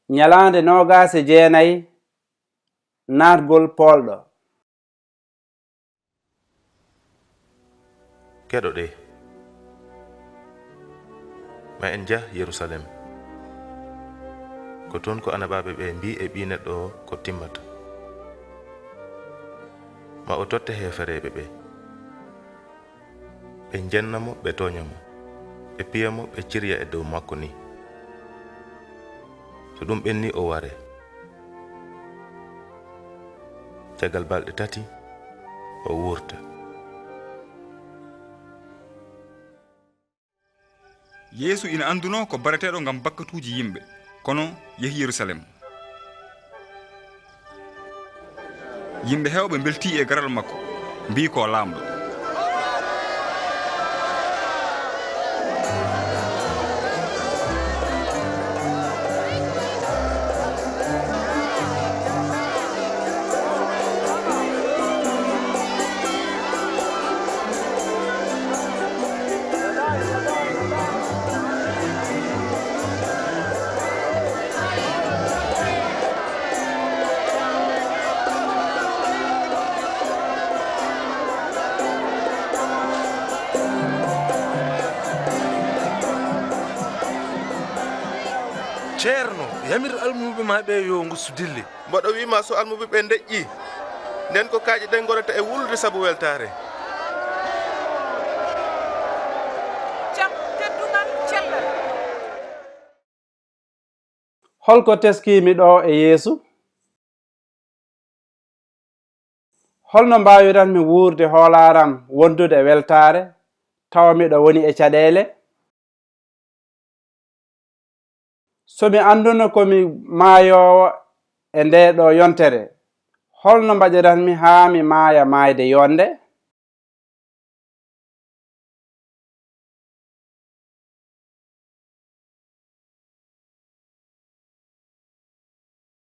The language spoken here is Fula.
Nyalande nogase jeenayi naatgol polɗo. Keɗoɗe ma en jah Yerusalem ko toon ko anabaɓe ɓe mbi e ɓi neɗɗo o ko timmata. Ma o totte hefereɓe ɓe jennamo ɓe toñamo ɓe piyamo ɓe cirya e dow makko ni. So ɗum ɓenni o ware. Caggal balɗe 3 o wurta. Yesu ina anduno ko barateɗo ngam bakkatuji yimɓe, kono yehi Yerusalem. Yimɓe hewɓe belti e garal makko, mbi ko lamɗo. Ceerno, yamir almuɓe ma ɓe yo ngustu dille. Mboɗo wima so almuɓe ɓe deƴƴi nden ko kaaƴe ɗen gonata e wulde sabu weltare. Jam teddugal cellal. Holko teskimi ɗo e Yeesu? Holno mbawiranmi wuurde hoolaram wondude e weltare tawa miɗo woni e caɗele? Somi anduno komi maayowo e nde ɗo yontere, holno mbaɗiranmi haa mi maaya maayde yonde?